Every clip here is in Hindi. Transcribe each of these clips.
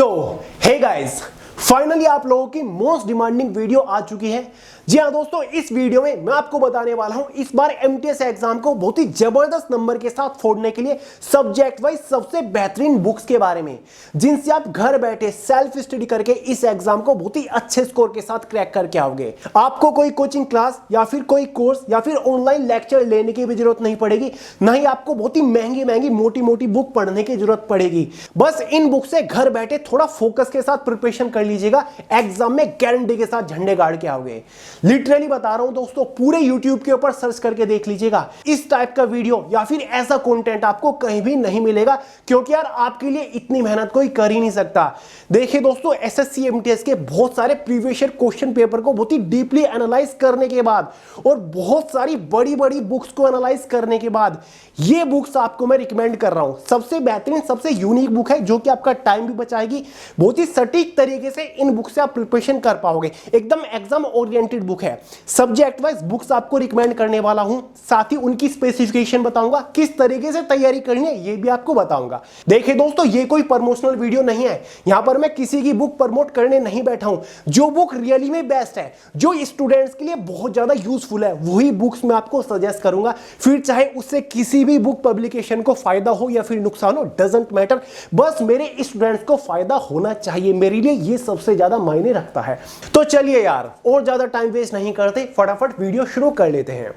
सो हे गाइस, फाइनली आप लोगों की मोस्ट डिमांडिंग वीडियो आ चुकी है। जी हाँ दोस्तों, इस वीडियो में मैं आपको बताने वाला हूं इस बार एमटीएस एग्जाम को बहुत ही जबरदस्त नंबर के साथ फोड़ने के लिए सब्जेक्ट वाइज सबसे बेहतरीन बुक्स के बारे में, जिनसे आप घर बैठे सेल्फ स्टडी करके इस एग्जाम को बहुत ही अच्छे स्कोर के साथ क्रैक करके आओगे। आपको कोई कोचिंग क्लास या फिर कोई कोर्स या फिर ऑनलाइन लेक्चर लेने की भी जरूरत नहीं पड़ेगी, ना ही आपको बहुत ही महंगी महंगी मोटी मोटी बुक पढ़ने की जरूरत पड़ेगी। बस इन बुक से घर बैठे थोड़ा फोकस के साथ प्रिपरेशन कर लीजिएगा, एग्जाम में गारंटी के साथ झंडे गाड़ के आओगे। लिटरली बता रहा हूं दोस्तों, पूरे YouTube के ऊपर सर्च करके देख लीजिएगा, इस टाइप का वीडियो या फिर ऐसा कंटेंट आपको कहीं भी नहीं मिलेगा, क्योंकि यार आपके लिए इतनी मेहनत कोई कर ही नहीं सकता। देखिए दोस्तों, एसएससी एमटीएस के बहुत सारे प्रीवियस ईयर क्वेश्चन पेपर को बहुत ही डीपली एनालाइज करने के बाद और बहुत सारी बड़ी बड़ी बुक्स को एनालाइज करने के बाद ये बुक्स आपको मैं रिकमेंड कर रहा हूं। सबसे बेहतरीन, सबसे यूनिक बुक है, जो कि आपका टाइम भी बचाएगी। बहुत ही सटीक तरीके से इन बुक से आप प्रिपरेशन कर पाओगे। एकदम एग्जाम ओरिएंटेड बुक है। सब्जेक्ट वाइज बुक्स आपको रिकमेंड करने वाला हूं, साथ ही उनकी स्पेसिफिकेशन बताऊंगा, किस तरीके से तैयारी करनी है ये भी आपको बताऊंगा। देखिए दोस्तों, ये कोई प्रमोशनल वीडियो नहीं है, यहां पर मैं किसी की बुक प्रमोट करने नहीं बैठा हूं। जो बुक रियली में बेस्ट है, जो स्टूडेंट्स के लिए बहुत ज्यादा यूजफुल है, वही बुक्स मैं आपको सजेस्ट करूंगा। फिर चाहे उससे किसी भी बुक पब्लिकेशन को फायदा हो या फिर नुकसान हो, डजंट मैटर, बस मेरे स्टूडेंट्स को फायदा होना चाहिए। मेरे लिए ये सबसे ज्यादा मायने रखता है। तो चलिए यार, और ज्यादा टाइम वेस्ट नहीं करते, फटाफट वीडियो शुरू कर लेते हैं।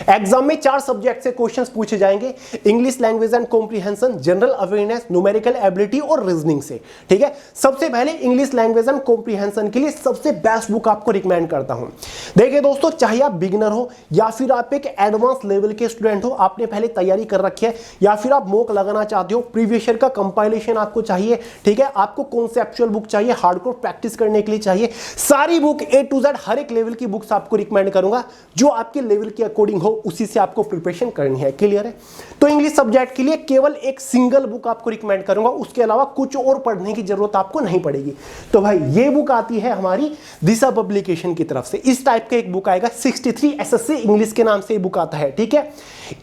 एग्जाम में 4 सब्जेक्ट से क्वेश्चंस पूछे जाएंगे, English language and comprehension, general awareness, numerical ability और रीजनिंग से। ठीक है, सबसे पहले इंग्लिश लैंग्वेज एंड कॉम्प्रिहेंशन के लिए सबसे बेस्ट बुक आपको रिकमेंड करता हूं। देखिए दोस्तों, चाहे आप बिगिनर हो या फिर आप एक एडवांस लेवल के स्टूडेंट हो, आपने पहले तैयारी कर रखी है, या फिर आप मॉक लगाना चाहते हो, प्रीवियस ईयर का कंपाइलेशन आपको चाहिए, ठीक है, आपको कॉन्सेप्चुअल बुक चाहिए, हार्डकोर प्रैक्टिस करने के लिए चाहिए, सारी बुक A to Z हर एक लेवल की बुक्स आपको रिकमेंड करूंगा। जो आपके लेवल के अकॉर्डिंग हो उसी से आपको प्रिपरेशन करनी है। क्लियर है? तो इंग्लिश सब्जेक्ट के लिए केवल एक सिंगल बुक आपको रिकमेंड करूंगा, उसके अलावा कुछ और पढ़ने की जरूरत आपको नहीं पड़ेगी। तो भाई, ये बुक आती है हमारी दिशा पब्लिकेशन की तरफ से। इस टाइप का एक बुक आएगा, 63 एसएससी इंग्लिश के नाम से ये बुक आता है। ठीक है,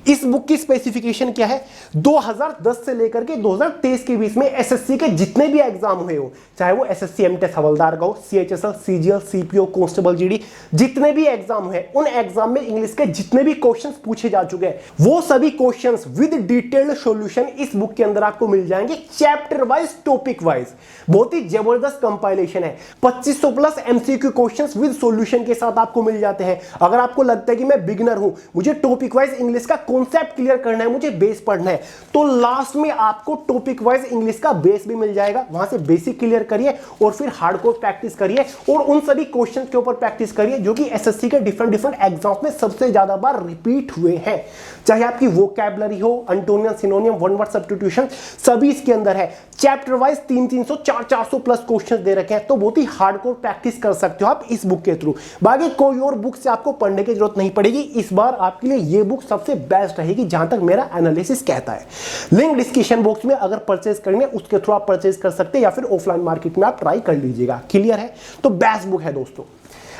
इस बुक की स्पेसिफिकेशन क्या है? 2010 से लेकर के 2023 के बीच में एसएससी के जितने भी एग्जाम हुए हो, चाहे वो एसएससी एमटीएस हवलदार का हो, CHSL, CGL, CPO, constable, GD, जितने भी एग्जाम हुए, उन एग्जाम में इंग्लिश के जितने भी क्वेश्चंस पूछे जा चुके हैं, वो सभी क्वेश्चंस विद डिटेल्ड सॉल्यूशन इस बुक के अंदर आपको मिल जाएंगे, चैप्टर वाइज, टॉपिक वाइज। बहुत ही जबरदस्त कंपाइलेशन है। 2500 plus MCQ questions with solution के साथ आपको मिल जाते हैं। अगर आपको लगता है कि मैं बिगिनर हूं, मुझे टॉपिक वाइज इंग्लिश का कॉन्सेप्ट क्लियर करना है, मुझे बेस पढ़ना है, तो लास्ट में आपको टॉपिक वाइज इंग्लिश का बेस भी मिल जाएगा। वहां से बेसिक क्लियर करिए और फिर हार्डकोर प्रैक्टिस करिए और उन सभी क्वेश्चंस के ऊपर प्रैक्टिस करिए जो कि एसएससी के डिफरेंट एग्जाम्स में सबसे ज्यादा बार रिपीट हुए हैं। चाहे आपकी वोकैबुलरी हो, अंटोनियम, सिनोनियम, वन वर्ड सब्स्टिट्यूशन, सभी इसके अंदर है। चैप्टर वाइज 300, 400 प्लस क्वेश्चंस दे रखे हैं, तो बहुत ही हार्डकोर प्रैक्टिस कर सकते हो आप इस बुक के थ्रू। बाकी कोई और बुक से आपको पढ़ने की जरूरत नहीं पड़ेगी। इस बार आपके लिए ये बुक सबसे बेस्ट रहेगी, जहां तक मेरा एनालिसिस कहता है। लिंक डिस्क्रिप्शन बॉक्स में अगर परचेज करने, उसके थ्रू आप परचेज कर सकते हैं, या फिर ऑफलाइन मार्केट में आप ट्राई कर लीजिएगा। क्लियर है? तो बेस्ट बुक है दोस्तों।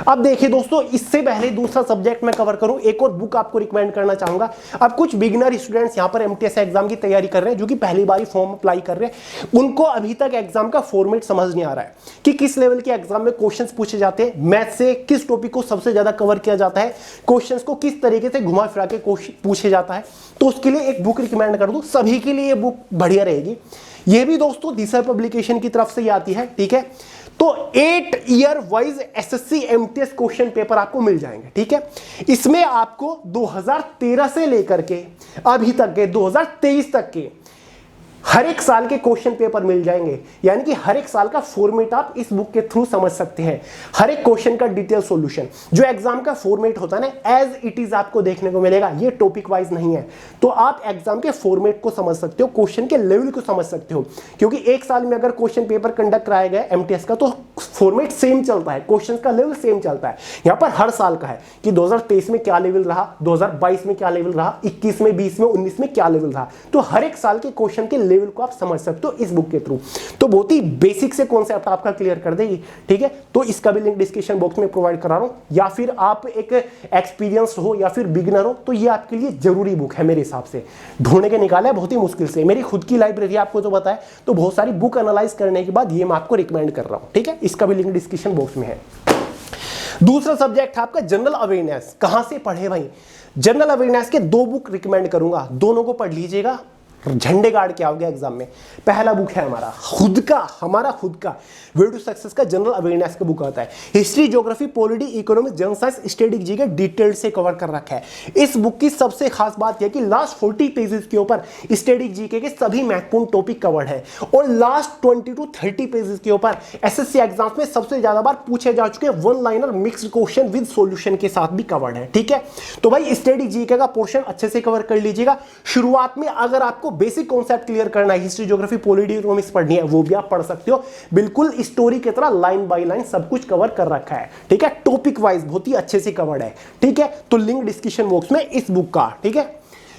अब देखिए दोस्तों, इससे पहले दूसरा सब्जेक्ट मैं कवर करूं, एक और बुक आपको रिकमेंड करना चाहूंगा। अब कुछ बिगिनर स्टूडेंट्स यहां पर एमटीएस एग्जाम की तैयारी कर रहे हैं, जो कि पहली बार फॉर्म अप्लाई कर रहे हैं, उनको अभी तक एग्जाम का फॉर्मेट समझ नहीं आ रहा है कि किस लेवल के एग्जाम में क्वेश्चंस पूछे जाते हैं, मैथ से किस टॉपिक को सबसे ज्यादा कवर किया जाता है, क्वेश्चंस को किस तरीके से घुमा फिरा के पूछे जाता है। तो उसके लिए एक बुक रिकमेंड कर दूं, सभी के लिए ये बुक बढ़िया रहेगी। ये भी दोस्तों दिशा पब्लिकेशन की तरफ से ही आती है। ठीक है, तो 8 year wise SSC MTS question paper आपको मिल जाएंगे। ठीक है, इसमें आपको 2013 से लेकर के अभी तक के 2023 तक के हर एक साल के क्वेश्चन पेपर मिल जाएंगे, यानी कि हर एक साल का फॉर्मेट आप इस बुक के थ्रू समझ सकते हैं। हर एक क्वेश्चन का डिटेल सॉल्यूशन, जो एग्जाम का फॉर्मेट होता है ना, एज इट इज आपको देखने को मिलेगा। ये टॉपिक वाइज नहीं है, तो आप एग्जाम के फॉर्मेट को समझ सकते हो, क्वेश्चन के लेवल को समझ सकते हो। क्योंकि एक साल में अगर क्वेश्चन पेपर कंडक्ट कराया गया एमटीएस का, तो फॉर्मेट सेम चलता है, क्वेश्चन का लेवल सेम चलता है। यहां पर हर साल का है कि 2023 में क्या लेवल रहा, 2022 में क्या लेवल रहा, 21 में, 20 में, 19 में क्या लेवल रहा। तो हर एक साल के क्वेश्चन के लेवल को आप समझ सकते हो इस बुक के थ्रू। तो बहुत ही बेसिक से कॉन्सेप्ट आपका क्लियर कर देगी, ठीक है। तो इसका भी लिंक डिस्क्रिप्शन बॉक्स में प्रोवाइड करा रहा हूं, या फिर आप एक एक्सपीरियंस हो या फिर बिगिनर हो तो ये आपके लिए जरूरी बुक है मेरे हिसाब से। ढूंढने के निकाला है बहुत ही मुश्किल से, मेरी खुद की लाइब्रेरी आपको तो बताया, तो बहुत सारी बुक एनालाइज करने के बाद ये मैं आपको रिकमेंड कर रहा हूं, ठीक है। इसका भी लिंक डिस्क्रिप्शन बॉक्स में है। दूसरा सब्जेक्ट है आपका जनरल अवेयरनेस। कहां से पढ़े भाई? जनरल अवेयरनेस के 2 बुक रिकमेंड करूंगा, दोनों को पढ़ लीजिएगा, झंडे गाड़ के आओगे एग्जाम में। पहला बुक है हमारा खुद का वे टू सक्सेस का जनरल अवेयरनेस का बुक आता है। History, geography, polity, economics, general science, static GK detail से कवर कर रखा है। इस बुक की सबसे खास बात यह कि लास्ट 40 पेजेस के ऊपर स्टैटिक जीके के सभी महत्वपूर्ण टॉपिक कवर्ड है, और लास्ट 20 to 30 पेजेस के ऊपर एसएससी एग्जाम्स में सबसे ज्यादा बार पूछे जा चुके one liner mixed question with solution के साथ भी कवर्ड है, ठीक है। तो भाई स्टैटिक जीके का पोर्शन अच्छे से कवर कर लीजिएगा। शुरुआत में अगर आपको बेसिक कॉन्सेप्ट क्लियर करना है, हिस्ट्री, ज्योग्राफी, पॉलिटी, इकोनॉमिक्स पढ़नी है, वो भी आप पढ़ सकते हो। बिल्कुल स्टोरी की तरह लाइन बाय लाइन सब कुछ कवर कर रखा है, ठीक है। टॉपिक वाइज बहुत ही अच्छे से कवर्ड है, ठीक है। तो लिंक डिस्क्रिप्शन बॉक्स में इस बुक का, ठीक है।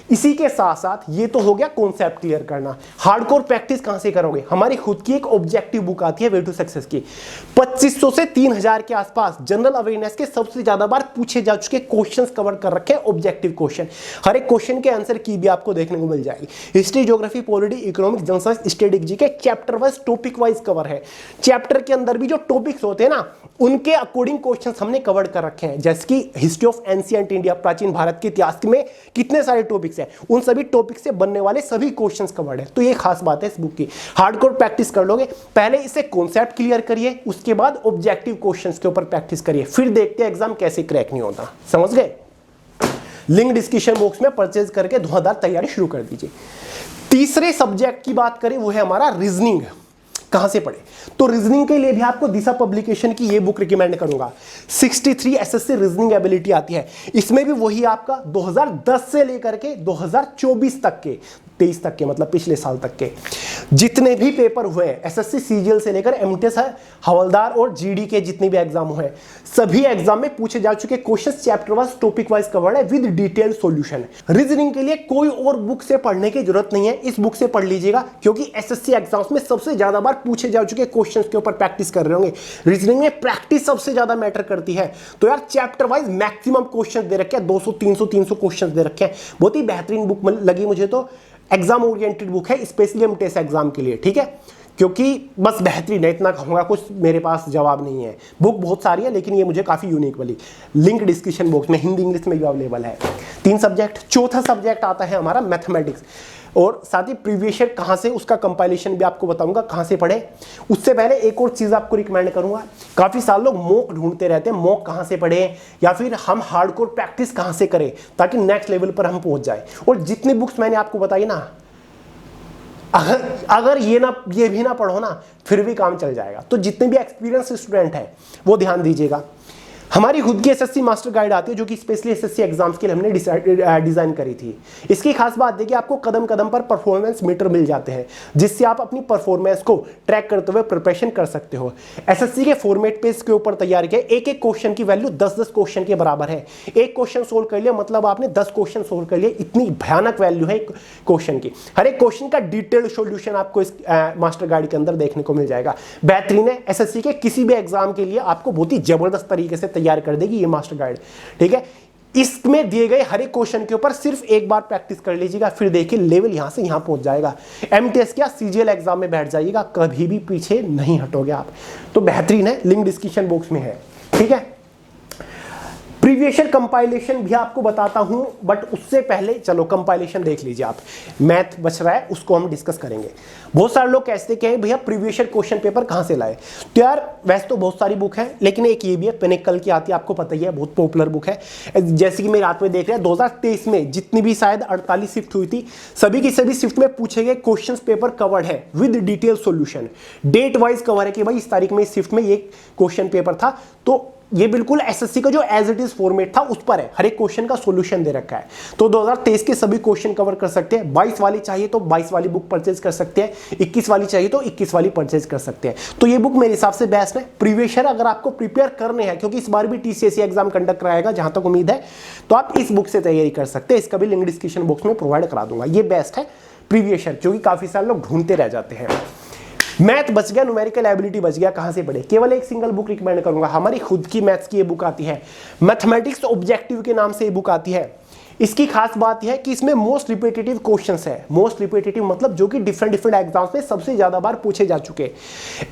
इसी के साथ साथ ये तो हो गया कॉन्सेप्ट क्लियर करना। हार्डकोर प्रैक्टिस कहां से करोगे? हमारी खुद की एक ऑब्जेक्टिव बुक आती है वे टू सक्सेस की, 2500 से 3000 के आसपास जनरल अवेयरनेस के सबसे ज्यादा बार पूछे जा चुके क्वेश्चंस कवर कर रखे हैं, ऑब्जेक्टिव क्वेश्चन। हर एक क्वेश्चन के आंसर की भी आपको देखने को मिल जाएगी। History, geography, polity, economics, general science, static GK chapter wise topic wise cover है। चैप्टर के अंदर भी जो टॉपिक्स होते हैं ना, उनके अकॉर्डिंग क्वेश्चन हमने कवर कर रखे हैं। जैसे कि हिस्ट्री ऑफ एंशिएंट इंडिया, प्राचीन भारत के इतिहास में कितने सारे टॉपिक्स हैं, उन सभी टॉपिक से बनने वाले सभी क्वेश्चंस कवर्ड है। तो ये खास बात है इस बुक की। हार्डकोर प्रैक्टिस कर लोगे, पहले इसे कॉन्सेप्ट क्लियर करिए, उसके बाद ऑब्जेक्टिव क्वेश्चंस के ऊपर प्रैक्टिस करिए, फिर देखते हैं एग्जाम कैसे क्रैक नहीं होता। समझ गए? लिंक डिस्क्रिप्शन बॉक्स में परचेज करके धुआंधार तैयारी शुरू कर दीजिए। तीसरे सब्जेक्ट की बात करें, वो है हमारा रीजनिंग। कहां से पढ़े? तो रीजनिंग के लिए भी आपको दिशा पब्लिकेशन की ये बुक रिकमेंड करूंगा। 63 एसएससी रीजनिंग एबिलिटी आती है। इसमें भी वही आपका 2010 से लेकर के 2024 तक के, 23 तक के, मतलब पिछले साल तक के जितने भी पेपर हुए हैं, एसएससी सीजीएल से लेकर एमटीएस है, हवलदार और जीडी के जितने भी एग्जाम हुए, सभी एग्जाम में पूछे जा चुके questions chapter wise, topic wise covered है विद डिटेल्ड सॉल्यूशन। रीजनिंग के लिए कोई और बुक से पढ़ने की जरूरत नहीं है, इस बुक से पढ़ लीजिएगा, क्योंकि एसएससी एग्जाम्स में सबसे ज्यादा बार पूछे जा चुके क्वेश्चंस के ऊपर प्रैक्टिस कर रहे होंगे। रीजनिंग में प्रैक्टिस सबसे ज्यादा मैटर करती है। तो यार चैप्टर वाइज मैक्सिमम क्वेश्चन दे रखे हैं, 200 300 क्वेश्चन दे रखे हैं। बहुत ही बेहतरीन बुक लगी मुझे, तो एग्जाम ओरिएंटेड बुक है, स्पेशली एमटीएस एग्जाम के लिए, ठीक है। क्योंकि बस बेहतरीन है, इतना कहूंगा, कुछ मेरे पास जवाब नहीं है। बुक बहुत सारी है, लेकिन ये मुझे काफी यूनिक वाली। लिंक डिस्क्रिप्शन बॉक्स में हिंदी इंग्लिश में भी अवेलेबल है। 3 सब्जेक्ट। चौथा सब्जेक्ट आता है हमारा मैथमेटिक्स, और साथ ही प्रीवियस ईयर कहां से, उसका कंपाइलेशन भी आपको बताऊंगा कहां से पढ़े। उससे पहले एक और चीज आपको रिकमेंड करूंगा, काफी सारे लोग मॉक ढूंढते रहते हैं, मॉक कहां से पढ़े या फिर हम हार्डकोर प्रैक्टिस कहां से करें ताकि नेक्स्ट लेवल पर हम पहुंच जाए। और जितनी बुक्स मैंने आपको बताई ना, अगर ये भी ना पढ़ो ना, फिर भी काम चल जाएगा। तो जितने भी एक्सपीरियंस स्टूडेंट हैं वो ध्यान दीजिएगा। हमारी खुद की एसएससी मास्टर गाइड आती है, जो कि स्पेशली एसएससी एग्जाम्स के लिए हमने डिजाइन करी थी। इसकी खास बात है कि आपको कदम कदम पर परफॉर्मेंस मीटर मिल जाते हैं, जिससे आप अपनी परफॉर्मेंस को ट्रैक करते हुए प्रिपरेशन कर सकते हो। एसएससी के फॉर्मेट पेज के ऊपर तैयार किया, एक एक क्वेश्चन की वैल्यू 10-10 क्वेश्चन के बराबर है। एक क्वेश्चन सोल्व कर लिया मतलब आपने 10 क्वेश्चन सोल्व कर लिए, इतनी भयानक वैल्यू है एक क्वेश्चन की। हर एक क्वेश्चन का डिटेल्ड सॉल्यूशन आपको इस मास्टर गाइड के अंदर देखने को मिल जाएगा। बेहतरीन है, एसएससी के किसी भी एग्जाम के लिए आपको बहुत ही जबरदस्त तरीके से तैयार कर देगी ये मास्टर गाइड, ठीक है। इसमें दिए गए हर एक क्वेश्चन के ऊपर सिर्फ एक बार प्रैक्टिस कर लीजिएगा, फिर देखिए लेवल यहां से यहां पहुंच जाएगा। एमटीएस क्या, सीजीएल एग्जाम में बैठ जाइएगा, कभी भी पीछे नहीं हटोगे आप। तो बेहतरीन है, लिंक डिस्क्रिप्शन बॉक्स में है, ठीक है। प्रीवियस ईयर कंपाइलेशन भी आपको बताता हूं, बट उससे पहले चलो कंपाइलेशन देख लीजिए आप। मैथ बच रहा है, उसको हम डिस्कस करेंगे। बहुत सारे लोग कहते हैं भैया प्रीवियस ईयर क्वेश्चन पेपर कहां से लाए। तो यार वैसे तो बहुत सारी बुक है, लेकिन एक ये भी है, पिनेकल की आती है, आपको पता ही है, बहुत पॉपुलर बुक है। जैसे कि मेरे रात में देख रहे हैं 2023 में जितनी भी शायद 48 शिफ्ट हुई थी, सभी की सभी शिफ्ट में पूछे गए क्वेश्चन पेपर कवर्ड है with detail solution. Date wise cover है कि भाई इस तारीख में इस शिफ्ट में ये क्वेश्चन पेपर था। तो ये बिल्कुल एसएससी का जो एज इट इज फॉर्मेट था उस पर है, हर एक क्वेश्चन का सॉल्यूशन दे रखा है। तो 2023 के सभी क्वेश्चन कवर कर सकते हैं। 22 वाली चाहिए तो 22 वाली बुक परचेज कर सकते हैं, 21 वाली चाहिए तो 21 वाली परचेज कर सकते हैं। तो ये बुक मेरे हिसाब से बेस्ट है। प्रीवियस ईयर अगर आपको प्रिपेयर करने हैं, क्योंकि इस बार भी टीसीएससी एग्जाम कंडक्ट कराएगा जहां तक उम्मीद है, तो आप इस बुक से तैयारी कर सकते हैं। इसका भी लिंक डिस्क्रिप्शन बॉक्स में प्रोवाइड करा दूंगा। ये बेस्ट है, प्रीवियस ईयर, जो कि काफी सारे लोग ढूंढते रह जाते हैं। मैथ बच गया, न्यूमेरिकल एबिलिटी बच गया, कहां से पढ़े? केवल एक सिंगल बुक रिकमेंड करूंगा, हमारी खुद की मैथ्स की ये बुक आती है, मैथमेटिक्स ऑब्जेक्टिव के नाम से ये बुक आती है। इसकी खास बात यह है कि इसमें मोस्ट रिपीटेटिव क्वेश्चंस है। मोस्ट रिपीटेटिव मतलब जो कि डिफरेंट एग्जाम्स में सबसे ज्यादा बार पूछे जा चुके।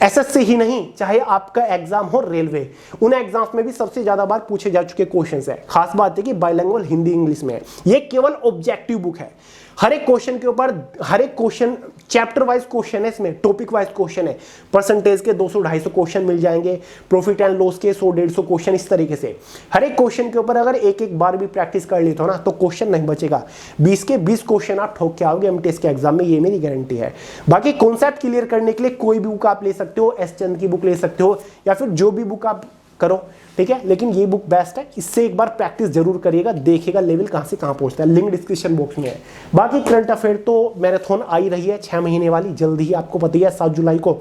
एसएससी ही नहीं, चाहे आपका एग्जाम हो रेलवे, उन एग्जाम्स में भी सबसे ज्यादा बार पूछे जा चुके क्वेश्चंस है। खास बात है कि बाइलिंगुअल हिंदी इंग्लिश में है। ये केवल ऑब्जेक्टिव बुक है। हर एक क्वेश्चन के ऊपर, हर एक क्वेश्चन चैप्टर वाइज क्वेश्चन है, इसमें टॉपिक वाइज क्वेश्चन है। परसेंटेज के 200-250 क्वेश्चन मिल जाएंगे, प्रॉफिट एंड लॉस के 100-150 क्वेश्चन, इस तरीके से हर एक क्वेश्चन के ऊपर अगर एक बार भी प्रैक्टिस कर लेते हो ना तो क्वेश्चन नहीं बचेगा। 20 के 20 क्वेश्चन आप ठोक के आओगे एमटीएस के एग्जाम में, ये मेरी गारंटी है। बाकी कॉन्सेप्ट क्लियर करने के लिए कोई भी बुक आप ले सकते हो, एस चंद की बुक ले सकते हो या फिर जो भी बुक आप करो, ठीक है, लेकिन ये बुक बेस्ट है। इससे एक बार प्रैक्टिस जरूर करिएगा, देखिएगा लेवल कहां से कहां पहुंचता है। लिंक डिस्क्रिप्शन बॉक्स में है। बाकी करंट अफेयर तो मैराथन आई रही है 6 महीने वाली, जल्दी ही आपको पता ही है 7 जुलाई को।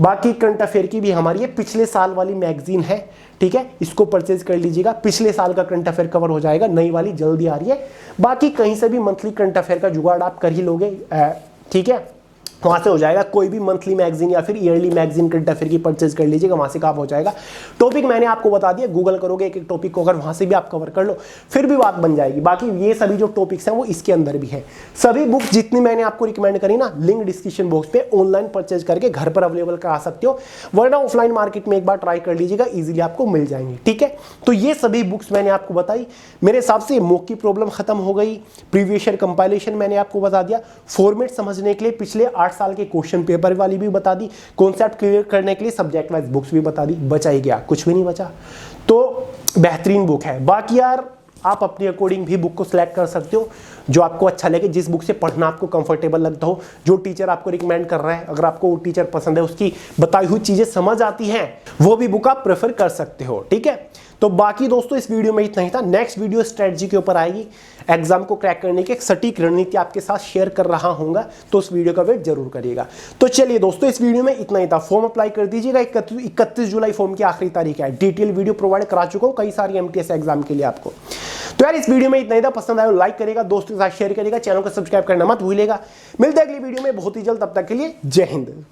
बाकी करंट अफेयर की भी हमारी ये पिछले साल वाली मैगजीन है, ठीक है, इसको परचेज कर लीजिएगा। पिछले साल का करंट अफेयर कवर हो जाएगा, नई वाली जल्दी आ रही है। बाकी कहीं से भी मंथली करंट अफेयर का जुगाड़ आप कर ही लोगे, ठीक है, वहां से हो जाएगा। कोई भी मंथली मैगजीन या फिर ईयरली मैगजीन करंट अफेयर की परचेज कर लीजिएगा, वहां से काम हो जाएगा। टॉपिक मैंने आपको बता दिया, गूगल करोगे एक एक टॉपिक को, अगर वहां से भी आप कवर कर लो फिर भी बात बन जाएगी। बाकी ये सभी जो टॉपिक्स हैं वो इसके अंदर भी है। सभी बुक जितनी मैंने आपको रिकमेंड करी ना, लिंक डिस्क्रिप्शन बॉक्स पे ऑनलाइन परचेज करके घर पर अवेलेबल करा सकते हो, वरना ऑफलाइन मार्केट में एक बार ट्राई कर लीजिएगा, इजीली आपको मिल जाएंगे, ठीक है। तो ये सभी बुक्स मैंने आपको बताई। मेरे हिसाब से मॉक की प्रॉब्लम खत्म हो गई, प्रीवियस ईयर कंपाइलेशन मैंने आपको बता दिया, फॉर्मेट समझने के लिए पिछले 8 साल के क्वेश्चन पेपर वाली भी बता दी, कॉन्सेप्ट क्लियर करने के लिए सब्जेक्ट वाइज बुक्स भी बता दी। बचा ही गया? कुछ भी नहीं बचा। तो बेहतरीन बुक है। बाकी यार आप अपने अकॉर्डिंग भी बुक को सिलेक्ट कर सकते हो, जो आपको अच्छा लगे, जिस बुक से पढ़ना आपको कंफर्टेबल लगता हो, जो टीचर आपको रिकमेंड कर रहा है, अगर आपको वो टीचर पसंद है, उसकी बताई हुई चीजें समझ आती हैं, वो भी बुक आप प्रेफर कर सकते हो, ठीक है। तो बाकी दोस्तों इस वीडियो में इतना ही था। नेक्स्ट वीडियो स्ट्रेटजी के ऊपर आएगी, एग्जाम को क्रैक करने की एक सटीक रणनीति आपके साथ शेयर कर रहा हूंगा, तो उस वीडियो का वेट जरूर करिएगा। तो चलिए दोस्तों इस वीडियो में इतना ही था। फॉर्म अप्लाई कर दीजिएगा, 31 जुलाई फॉर्म की आखिरी तारीख है। डिटेल वीडियो प्रोवाइड करा चुका हूं कई सारी एमटीएस एग्जाम के लिए आपको। तो यार इस वीडियो में इतना ही था। पसंद आया लाइक करेगा, दोस्तों के साथ शेयर करेगा, चैनल को सब्सक्राइब करना मत भूलिएगा। मिलते हैं अगली वीडियो में बहुत ही जल्द, तब तक के लिए जय हिंद।